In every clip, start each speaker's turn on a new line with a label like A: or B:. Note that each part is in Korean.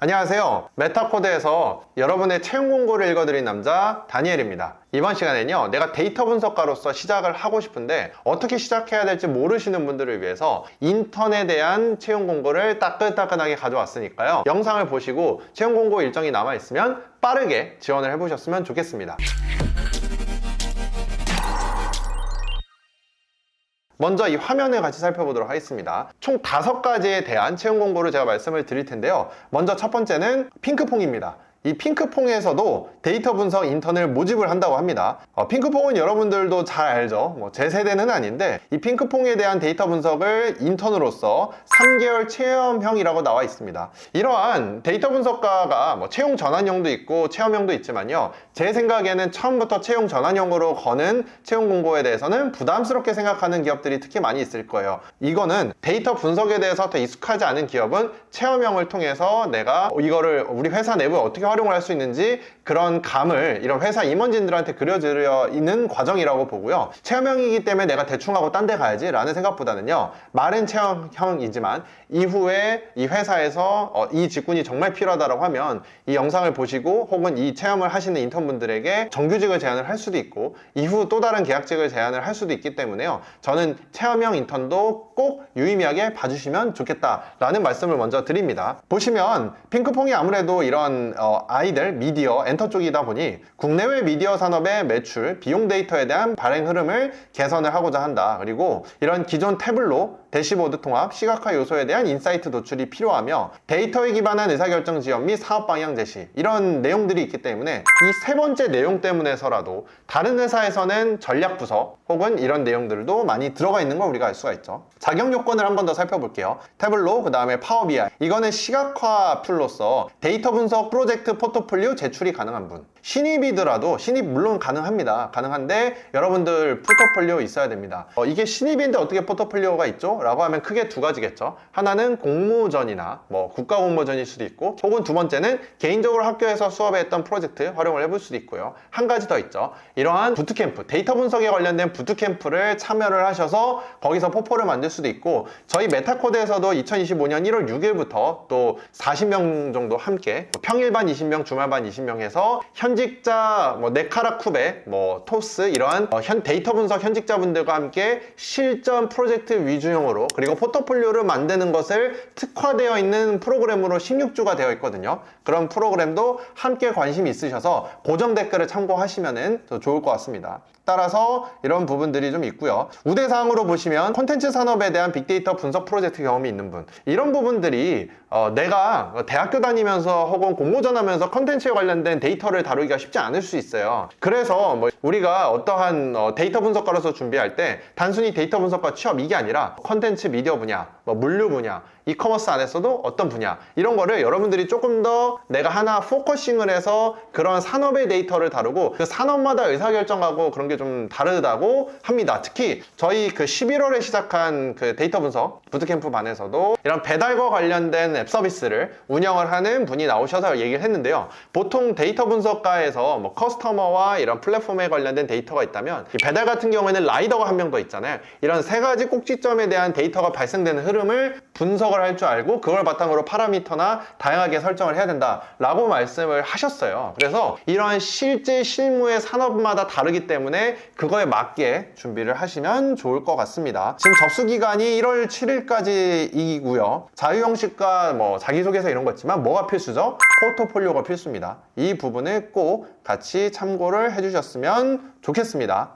A: 안녕하세요. 메타코드에서 여러분의 채용 공고를 읽어드린 남자 다니엘입니다. 이번 시간에는요, 내가 데이터 분석가로서 시작을 하고 싶은데 어떻게 시작해야 될지 모르시는 분들을 위해서 인턴에 대한 채용 공고를 따끈따끈하게 가져왔으니까요, 영상을 보시고 채용 공고 일정이 남아있으면 빠르게 지원을 해보셨으면 좋겠습니다. 먼저 이 화면을 같이 살펴보도록 하겠습니다. 총 5가지에 대한 채용 공고를 제가 말씀을 드릴 텐데요. 먼저 첫 번째는 핑크퐁입니다. 이 핑크퐁에서도 데이터 분석 인턴을 모집을 한다고 합니다. 핑크퐁은 여러분들도 잘 알죠. 제 세대는 아닌데, 이 핑크퐁에 대한 데이터 분석을 인턴으로서 3개월 체험형이라고 나와 있습니다. 이러한 데이터 분석가가 채용 전환형도 있고 체험형도 있지만요, 제 생각에는 처음부터 채용 전환형으로 거는 채용 공고에 대해서는 부담스럽게 생각하는 기업들이 특히 많이 있을 거예요. 이거는 데이터 분석에 대해서 더 익숙하지 않은 기업은 체험형을 통해서 내가 이거를 우리 회사 내부에 어떻게 활용을 할 수 있는지 그런 감을 이런 회사 임원진들한테 그려드려 있는 과정이라고 보고요. 체험형이기 때문에 내가 대충 하고 딴 데 가야지 라는 생각보다는요, 말은 체험형이지만 이후에 이 회사에서 이 직군이 정말 필요하다고 하면 이 영상을 보시고 혹은 이 체험을 하시는 인턴분들에게 정규직을 제안을 할 수도 있고 이후 또 다른 계약직을 제안을 할 수도 있기 때문에요, 저는 체험형 인턴도 꼭 유의미하게 봐주시면 좋겠다라는 말씀을 먼저 드립니다. 보시면 핑크퐁이 아무래도 이런 아이들, 미디어, 엔터 쪽이다 보니 국내외 미디어 산업의 매출, 비용 데이터에 대한 발행 흐름을 개선을 하고자 한다. 그리고 이런 기존 태블로, 대시보드 통합, 시각화 요소에 대한 인사이트 노출이 필요하며 데이터에 기반한 의사결정 지원 및 사업 방향 제시, 이런 내용들이 있기 때문에 이 세 번째 내용 때문에서라도 다른 회사에서는 전략 부서 혹은 이런 내용들도 많이 들어가 있는 걸 우리가 알 수가 있죠. 자격 요건을 한 번 더 살펴볼게요. 태블로, 그 다음에 파워 BI. 이거는 시각화 툴로서 데이터 분석 프로젝트 포트폴리오 제출이 가능한 분. 신입이더라도, 신입 물론 가능합니다. 가능한데 여러분들 포트폴리오 있어야 됩니다. 이게 신입인데 어떻게 포트폴리오가 있죠? 라고 하면 크게 두 가지겠죠. 하나는 공모전이나 국가 공모전일 수도 있고, 혹은 두 번째는 개인적으로 학교에서 수업에 했던 프로젝트 활용을 해볼 수도 있고요. 한 가지 더 있죠. 이러한 부트캠프, 데이터 분석에 관련된 부트캠프를 참여를 하셔서 거기서 포포를 만들 수도 있고, 저희 메타코드에서도 2025년 1월 6일부터 또 40명 정도 함께 평일반 20명, 주말반 20명 해서 현직자 네카라쿠베, 토스 이러한 데이터 분석 현직자분들과 함께 실전 프로젝트 위주형으로, 그리고 포트폴리오를 만드는 것을 특화되어 있는 프로그램으로 16주가 되어 있거든요. 그런 프로그램도 함께 관심이 있으셔서 고정 댓글을 참고하시면 더 좋을 것 같습니다. 따라서 이런 부분들이 좀 있고요. 우대사항으로 보시면 콘텐츠 산업에 대한 빅데이터 분석 프로젝트 경험이 있는 분, 이런 부분들이 내가 대학교 다니면서 혹은 공모전 하면서 콘텐츠에 관련된 데이터를 다루기가 쉽지 않을 수 있어요. 그래서 우리가 어떠한 데이터 분석가로서 준비할 때 단순히 데이터 분석가 취업 이게 아니라 콘텐츠 미디어 분야, 물류 분야, 이커머스 안에서도 어떤 분야, 이런 거를 여러분들이 조금 더 내가 하나 포커싱을 해서 그런 산업의 데이터를 다루고 그 산업마다 의사결정하고 그런 게 좀 다르다고 합니다. 특히 저희 11월에 시작한 데이터 분석 부트캠프 반에서도 이런 배달과 관련된 앱 서비스를 운영을 하는 분이 나오셔서 얘기를 했는데요. 보통 데이터 분석가에서 커스터머와 이런 플랫폼에 관련된 데이터가 있다면, 이 배달 같은 경우에는 라이더가 한 명 더 있잖아요. 이런 세 가지 꼭지점에 대한 데이터가 발생되는 흐름을 분석을 할 줄 알고 그걸 바탕으로 파라미터나 다양하게 설정을 해야 된다 라고 말씀을 하셨어요. 그래서 이러한 실제 실무의 산업마다 다르기 때문에 그거에 맞게 준비를 하시면 좋을 것 같습니다. 지금 접수 기간이 1월 7일까지이고요. 자유 형식과 자기소개서 이런 거 있지만 뭐가 필수죠? 포트폴리오가 필수입니다. 이 부분을 꼭 같이 참고를 해주셨으면 좋겠습니다.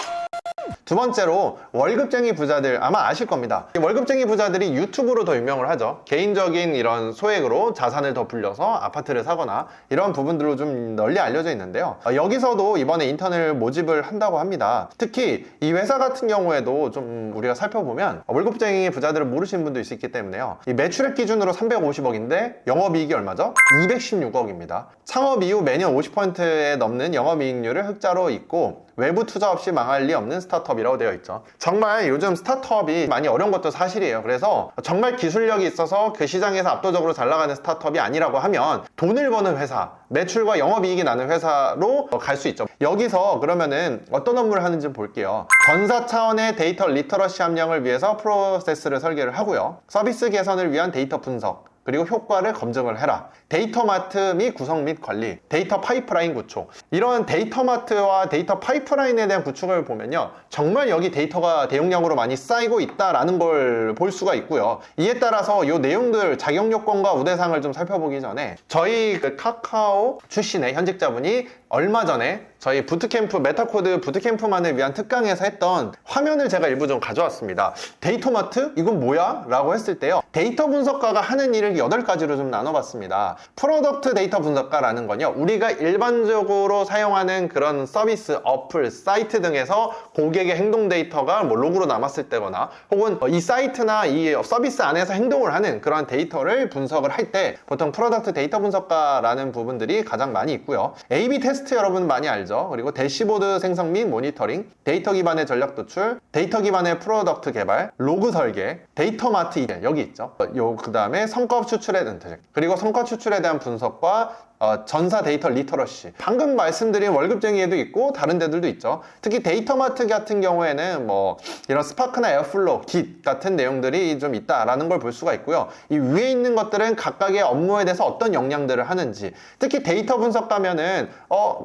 A: 두 번째로 월급쟁이 부자들, 아마 아실 겁니다. 월급쟁이 부자들이 유튜브로 더 유명을 하죠. 개인적인 이런 소액으로 자산을 더 불려서 아파트를 사거나 이런 부분들로 좀 널리 알려져 있는데요. 여기서도 이번에 인턴을 모집을 한다고 합니다. 특히 이 회사 같은 경우에도 좀 우리가 살펴보면 월급쟁이 부자들을 모르시는 분도 있을 기 때문에요. 이 매출액 기준으로 350억인데 영업이익이 얼마죠? 216억입니다. 창업 이후 매년 50%에 넘는 영업이익률을 흑자로 있고 외부 투자 없이 망할 리 없는 스타트업이라고 되어 있죠. 정말 요즘 스타트업이 많이 어려운 것도 사실이에요. 그래서 정말 기술력이 있어서 그 시장에서 압도적으로 잘 나가는 스타트업이 아니라고 하면 돈을 버는 회사, 매출과 영업이익이 나는 회사로 갈 수 있죠. 여기서 그러면은 어떤 업무를 하는지 볼게요. 전사 차원의 데이터 리터러시 함량을 위해서 프로세스를 설계를 하고요. 서비스 개선을 위한 데이터 분석, 그리고 효과를 검증을 해라. 데이터 마트 및 구성 및 관리, 데이터 파이프라인 구축. 이런 데이터 마트와 데이터 파이프라인에 대한 구축을 보면요, 정말 여기 데이터가 대용량으로 많이 쌓이고 있다라는 걸 볼 수가 있고요. 이에 따라서 이 내용들, 자격 요건과 우대사항을 좀 살펴보기 전에 저희 그 카카오 출신의 현직자분이 얼마 전에 저희 부트캠프, 메타코드 부트캠프만을 위한 특강에서 했던 화면을 제가 일부 좀 가져왔습니다. 데이터마트? 이건 뭐야? 라고 했을 때요, 데이터 분석가가 하는 일을 8가지로 좀 나눠봤습니다. 프로덕트 데이터 분석가라는 건요, 우리가 일반적으로 사용하는 그런 서비스, 어플, 사이트 등에서 고객의 행동 데이터가 뭐 로그로 남았을 때거나 혹은 이 사이트나 이 서비스 안에서 행동을 하는 그런 데이터를 분석을 할 때 보통 프로덕트 데이터 분석가라는 부분들이 가장 많이 있고요. A/B 테스트 여러분 많이 알죠? 그리고 대시보드 생성 및 모니터링, 데이터 기반의 전략 도출, 데이터 기반의 프로덕트 개발, 로그 설계, 데이터 마트 이제 여기 있죠. 그 다음에 성과 추출에 대한 그리고 성과 추출에 대한 분석과 전사 데이터 리터러시. 방금 말씀드린 월급쟁이에도 있고 다른 데들도 있죠. 특히 데이터 마트 같은 경우에는 뭐 이런 스파크나 에어플로우, 깃 같은 내용들이 좀 있다라는 걸 볼 수가 있고요. 이 위에 있는 것들은 각각의 업무에 대해서 어떤 역량들을 하는지, 특히 데이터 분석하면은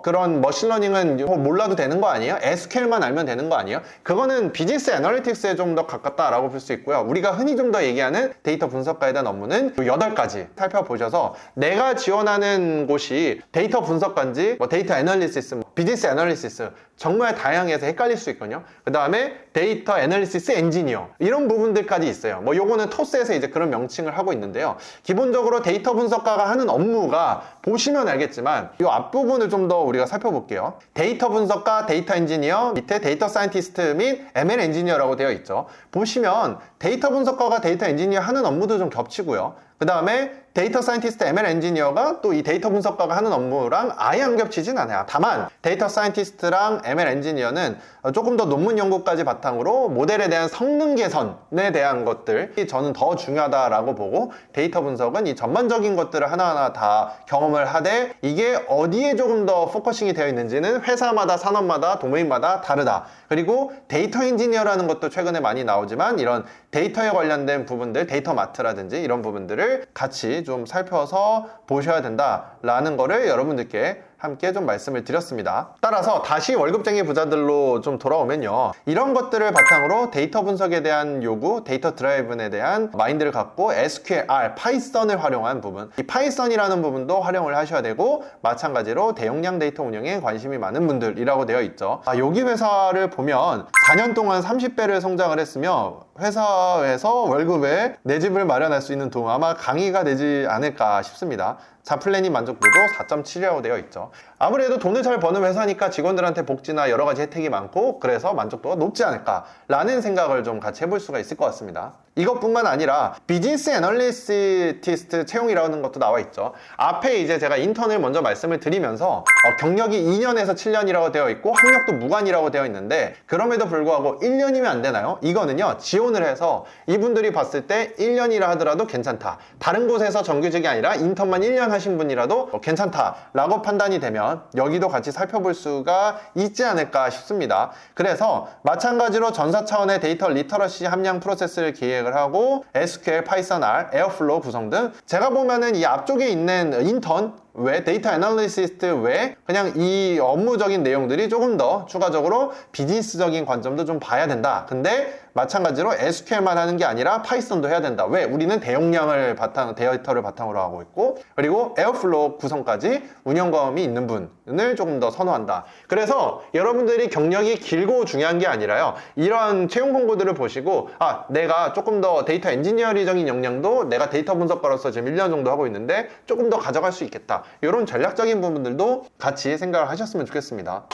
A: 그런 머신러닝은 몰라도 되는 거 아니에요? SQL만 알면 되는 거 아니에요? 그거는 비즈니스 애널리틱스에 좀 더 가깝다라고 볼 수 있고요. 우리가 흔히 좀 더 얘기하는 데이터 분석가에 대한 업무는 8가지 살펴보셔서 내가 지원하는 곳이 데이터 분석가인지 뭐 데이터 애널리시스, 비즈니스 애널리시스 정말 다양해서 헷갈릴 수 있거든요. 그 다음에 데이터 애널리시스 엔지니어 이런 부분들까지 있어요. 뭐 요거는 토스에서 이제 그런 명칭을 하고 있는데요. 기본적으로 데이터 분석가가 하는 업무가 보시면 알겠지만 이 앞부분을 좀 더 우리가 살펴볼게요. 데이터 분석가, 데이터 엔지니어, 밑에 데이터 사이언티스트 및 ML 엔지니어라고 되어 있죠. 보시면 데이터 분석가가 데이터 엔지니어 하는 업무도 좀 겹치고요. 그 다음에 데이터 사이언티스트, ML 엔지니어가 또 이 데이터 분석가가 하는 업무랑 아예 안 겹치진 않아요. 다만 데이터 사이언티스트랑 ML 엔지니어는 조금 더 논문 연구까지 바탕으로 모델에 대한 성능 개선에 대한 것들이 저는 더 중요하다라고 보고, 데이터 분석은 이 전반적인 것들을 하나하나 다 경험을 하되 이게 어디에 조금 더 포커싱이 되어 있는지는 회사마다, 산업마다, 도메인마다 다르다. 그리고 데이터 엔지니어라는 것도 최근에 많이 나오지만 이런 데이터에 관련된 부분들, 데이터 마트라든지 이런 부분들을 같이 좀 살펴서 보셔야 된다라는 거를 여러분들께 함께 좀 말씀을 드렸습니다. 따라서 다시 월급쟁이 부자들로 좀 돌아오면요, 이런 것들을 바탕으로 데이터 분석에 대한 요구, 데이터 드라이븐에 대한 마인드를 갖고 SQL, R, 파이썬을 활용한 부분, 이 파이썬이라는 부분도 활용을 하셔야 되고, 마찬가지로 대용량 데이터 운영에 관심이 많은 분들이라고 되어 있죠. 여기 회사를 보면 4년 동안 30배를 성장을 했으며 회사에서 월급에 내 집을 마련할 수 있는 돈 아마 강의가 되지 않을까 싶습니다. 자플래닛 만족도도 4.7이라고 되어 있죠. 아무래도 돈을 잘 버는 회사니까 직원들한테 복지나 여러 가지 혜택이 많고 그래서 만족도가 높지 않을까라는 생각을 좀 같이 해볼 수가 있을 것 같습니다. 이것뿐만 아니라 비즈니스 애널리스티스트 채용이라는 것도 나와 있죠. 앞에 이제 제가 인턴을 먼저 말씀을 드리면서 경력이 2년에서 7년이라고 되어 있고 학력도 무관이라고 되어 있는데, 그럼에도 불구하고 1년이면 안 되나요? 이거는요, 지원을 해서 이분들이 봤을 때 1년이라 하더라도 괜찮다, 다른 곳에서 정규직이 아니라 인턴만 1년 하신 분이라도 괜찮다라고 판단이 되면 여기도 같이 살펴볼 수가 있지 않을까 싶습니다. 그래서 마찬가지로 전사 차원의 데이터 리터러시 함량 프로세스를 기획을 하고 SQL, 파이썬, R, 에어플로우 구성 등, 제가 보면은 이 앞쪽에 있는 인턴 외 데이터 애널리시스트 외 그냥 이 업무적인 내용들이 조금 더 추가적으로 비즈니스적인 관점도 좀 봐야 된다. 근데 마찬가지로 SQL만 하는 게 아니라 파이썬도 해야 된다. 왜? 우리는 대용량을 데이터를 바탕으로 하고 있고, 그리고 에어플로우 구성까지 운영 경험이 있는 분을 조금 더 선호한다. 그래서 여러분들이 경력이 길고 중요한 게 아니라요, 이런 채용 공고들을 보시고 내가 조금 더 데이터 엔지니어리적인 역량도 내가 데이터 분석가로서 지금 1년 정도 하고 있는데 조금 더 가져갈 수 있겠다, 이런 전략적인 부분들도 같이 생각을 하셨으면 좋겠습니다.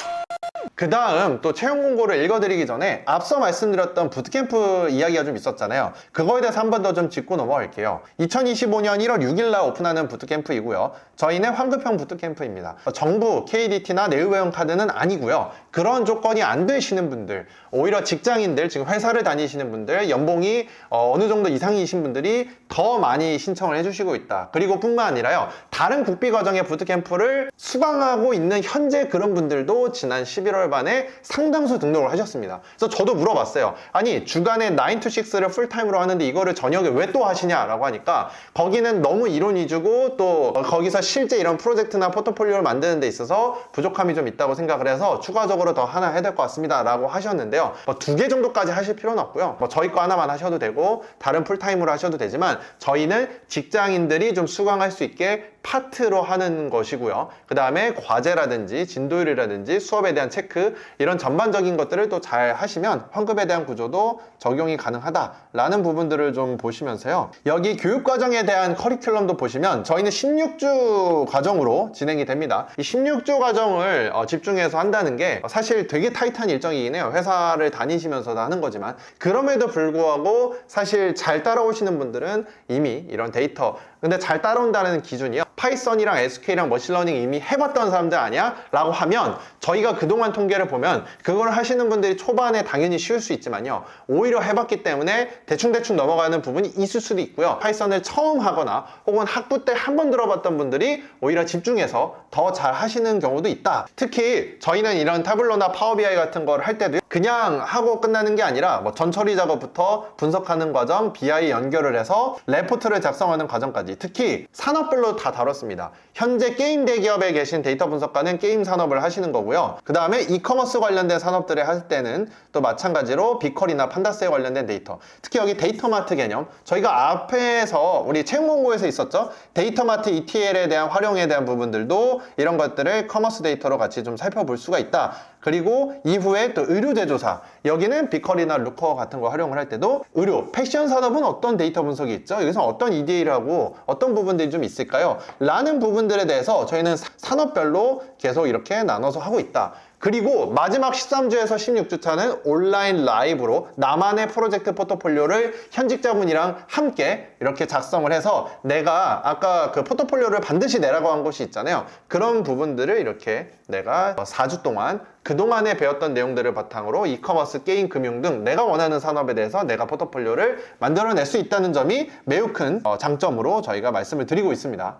A: 그 다음 또 채용 공고를 읽어드리기 전에 앞서 말씀드렸던 부트캠프 이야기가 좀 있었잖아요. 그거에 대해서 한 번 더 좀 짚고 넘어갈게요. 2025년 1월 6일 날 오픈하는 부트캠프이고요. 저희는 환급형 부트캠프입니다. 정부, KDT나 내후배용 카드는 아니고요. 그런 조건이 안 되시는 분들, 오히려 직장인들, 지금 회사를 다니시는 분들, 연봉이 어느 정도 이상이신 분들이 더 많이 신청을 해주시고 있다. 그리고 뿐만 아니라요, 다른 국비과정의 부트캠프를 수강하고 있는 현재 그런 분들도 지난 11월 8개월반에 상당수 등록을 하셨습니다. 그래서 저도 물어봤어요. 아니 주간에 9 to 6를 풀타임으로 하는데 이거를 저녁에 왜 또 하시냐라고 하니까 거기는 너무 이론 위주고 또 거기서 실제 이런 프로젝트나 포트폴리오를 만드는 데 있어서 부족함이 좀 있다고 생각을 해서 추가적으로 더 하나 해야 될 것 같습니다 라고 하셨는데요. 뭐 2개 정도까지 하실 필요는 없고요. 뭐 저희 거 하나만 하셔도 되고 다른 풀타임으로 하셔도 되지만 저희는 직장인들이 좀 수강할 수 있게 파트로 하는 것이고요. 그 다음에 과제라든지 진도율이라든지 수업에 대한 체크 이런 전반적인 것들을 또 잘 하시면 환급에 대한 구조도 적용이 가능하다라는 부분들을 좀 보시면서요. 여기 교육과정에 대한 커리큘럼도 보시면 저희는 16주 과정으로 진행이 됩니다. 이 16주 과정을 집중해서 한다는 게 사실 되게 타이트한 일정이긴 해요. 회사를 다니시면서도 하는 거지만 그럼에도 불구하고 사실 잘 따라오시는 분들은 이미 이런 데이터 근데 잘 따라온다는 기준이요. 파이썬이랑 SQL이랑 머신러닝 이미 해봤던 사람들 아니야? 라고 하면 저희가 그동안 통계를 보면 그걸 하시는 분들이 초반에 당연히 쉬울 수 있지만요. 오히려 해봤기 때문에 대충대충 넘어가는 부분이 있을 수도 있고요. 파이썬을 처음 하거나 혹은 학부 때 한 번 들어봤던 분들이 오히려 집중해서 더 잘 하시는 경우도 있다. 특히 저희는 이런 타블로나 파워BI 같은 걸 할 때도 그냥 하고 끝나는 게 아니라 뭐 전처리 작업부터 분석하는 과정, BI 연결을 해서 레포트를 작성하는 과정까지 특히 산업별로 다 다뤘습니다. 현재 게임 대기업에 계신 데이터 분석가는 게임 산업을 하시는 거고요. 그 다음에 이커머스 관련된 산업들을 할 때는 또 마찬가지로 비컬이나 판다스에 관련된 데이터 특히 여기 데이터마트 개념 저희가 앞에서 우리 채용 공고에서 있었죠. 데이터마트 ETL에 대한 활용에 대한 부분들도 이런 것들을 커머스 데이터로 같이 좀 살펴볼 수가 있다. 그리고 이후에 또 의료 제조사 여기는 비컬이나 루커 같은 거 활용을 할 때도 의료, 패션 산업은 어떤 데이터 분석이 있죠? 여기서 어떤 EDA를 하고 어떤 부분들이 좀 있을까요? 라는 부분들에 대해서 저희는 산업별로 계속 이렇게 나눠서 하고 있다. 그리고 마지막 13주에서 16주차는 온라인 라이브로 나만의 프로젝트 포트폴리오를 현직자분이랑 함께 이렇게 작성을 해서 내가 아까 그 포트폴리오를 반드시 내라고 한 곳이 있잖아요. 그런 부분들을 이렇게 내가 4주 동안 그동안에 배웠던 내용들을 바탕으로 이커머스, 게임, 금융 등 내가 원하는 산업에 대해서 내가 포트폴리오를 만들어낼 수 있다는 점이 매우 큰 장점으로 저희가 말씀을 드리고 있습니다.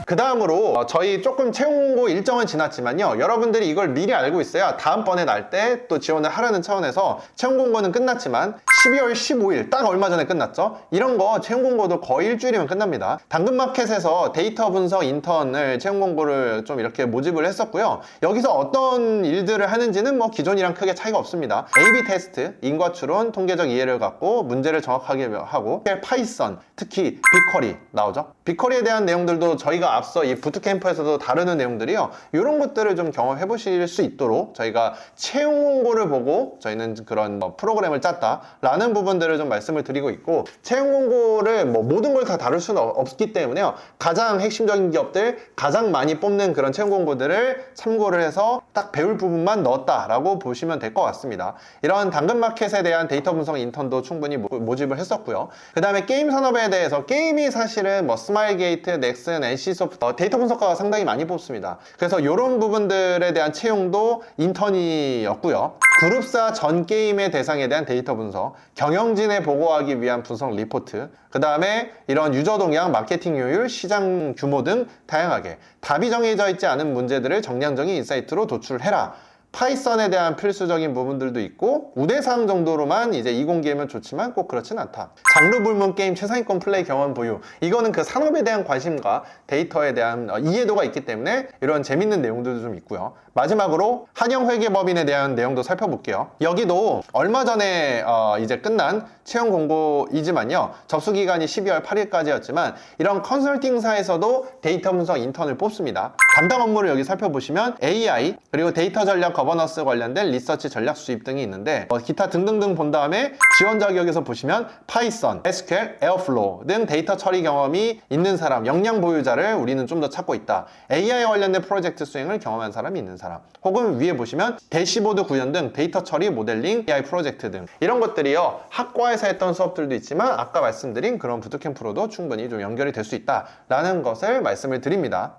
A: 그 다음으로 저희 조금 채용 공고 일정은 지났지만요. 여러분들이 이걸 미리 알고 있어야 다음번에 날 때 또 지원을 하라는 차원에서 채용 공고는 끝났지만 12월 15일 딱 얼마 전에 끝났죠. 이런 거 채용 공고도 거의 일주일이면 끝납니다. 당근마켓에서 데이터 분석 인턴을 채용 공고를 좀 이렇게 모집을 했었고요. 여기서 어떤 일들을 하는지는 뭐 기존이랑 크게 차이가 없습니다. A/B 테스트, 인과 추론, 통계적 이해를 갖고 문제를 정확하게 하고 파이썬, 특히 빅쿼리 나오죠. 빅쿼리에 대한 내용들도 저희가 앞서 이 부트캠프에서도 다루는 내용들이요. 이런 것들을 좀 경험해 보실 수 있도록 저희가 채용 공고를 보고 저희는 그런 프로그램을 짰다 라는 부분들을 좀 말씀을 드리고 있고 채용 공고를 뭐 모든 걸 다 다룰 수는 없기 때문에요. 가장 핵심적인 기업들 가장 많이 뽑는 그런 채용 공고들을 참고를 해서 딱 배울 부분만 넣었다라고 보시면 될 것 같습니다. 이런 당근마켓에 대한 데이터 분석 인턴도 충분히 모집을 했었고요. 그 다음에 게임 산업에 대해서 게임이 사실은 뭐 스마일게이트, 넥슨, NC소프트 데이터 분석가가 상당히 많이 뽑습니다. 그래서 이런 부분들에 대한 채용도 인턴이었고요. 그룹사 전 게임의 대상에 대한 데이터 분석, 경영진에 보고하기 위한 분석 리포트, 그 다음에 이런 유저 동향, 마케팅 효율, 시장 규모 등 다양하게 답이 정해져 있지 않은 문제들을 정량적인 인사이트로 도출해라. 파이썬에 대한 필수적인 부분들도 있고 우대사항 정도로만 이제 이공계면 좋지만 꼭 그렇진 않다. 장르 불문 게임 최상위권 플레이 경험 보유 이거는 그 산업에 대한 관심과 데이터에 대한 이해도가 있기 때문에 이런 재밌는 내용들도 좀 있고요. 마지막으로 한영회계법인에 대한 내용도 살펴볼게요. 여기도 얼마 전에 이제 끝난 채용 공고이지만요. 접수 기간이 12월 8일까지였지만 이런 컨설팅사에서도 데이터 분석 인턴을 뽑습니다. 담당 업무를 여기 살펴보시면 AI 그리고 데이터 전략 거버넌스 관련된 리서치 전략 수집 등이 있는데 기타 등등등 본 다음에 지원 자격에서 보시면 파이썬, SQL, 에어플로우 등 데이터 처리 경험이 있는 사람, 역량 보유자를 우리는 좀 더 찾고 있다. AI 관련된 프로젝트 수행을 경험한 사람이 있는 사람 혹은 위에 보시면 대시보드 구현 등 데이터 처리, 모델링, AI 프로젝트 등 이런 것들이요. 학과에서 했던 수업들도 있지만 아까 말씀드린 그런 부트캠프로도 충분히 좀 연결이 될 수 있다라는 것을 말씀을 드립니다.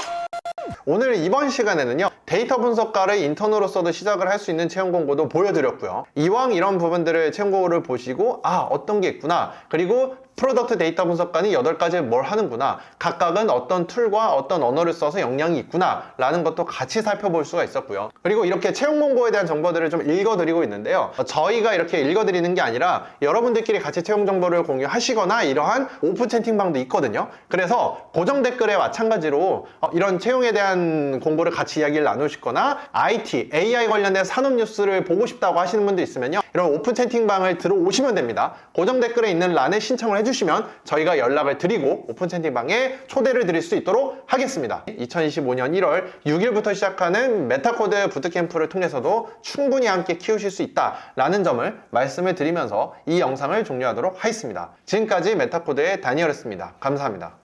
A: 오늘 이번 시간에는요. 데이터 분석가를 인턴으로서도 시작을 할 수 있는 채용 공고도 보여드렸고요. 이왕 이런 부분들을 채용 공고를 보시고 어떤 게 있구나. 그리고 프로덕트 데이터 분석관이 8가지 뭘 하는구나, 각각은 어떤 툴과 어떤 언어를 써서 역량이 있구나 라는 것도 같이 살펴볼 수가 있었고요. 그리고 이렇게 채용 공고에 대한 정보들을 좀 읽어드리고 있는데요, 저희가 이렇게 읽어드리는 게 아니라 여러분들끼리 같이 채용 정보를 공유하시거나 이러한 오픈 채팅방도 있거든요. 그래서 고정 댓글에 마찬가지로 이런 채용에 대한 공고를 같이 이야기를 나누시거나 IT, AI 관련된 산업 뉴스를 보고 싶다고 하시는 분도 있으면요, 이런 오픈 채팅방을 들어오시면 됩니다. 고정 댓글에 있는 란에 신청을 해주시면 저희가 연락을 드리고 오픈 채팅방에 초대를 드릴 수 있도록 하겠습니다. 2025년 1월 6일부터 시작하는 메타코드 부트캠프를 통해서도 충분히 함께 키우실 수 있다라는 점을 말씀을 드리면서 이 영상을 종료하도록 하겠습니다. 지금까지 메타코드의 다니엘이었습니다. 감사합니다.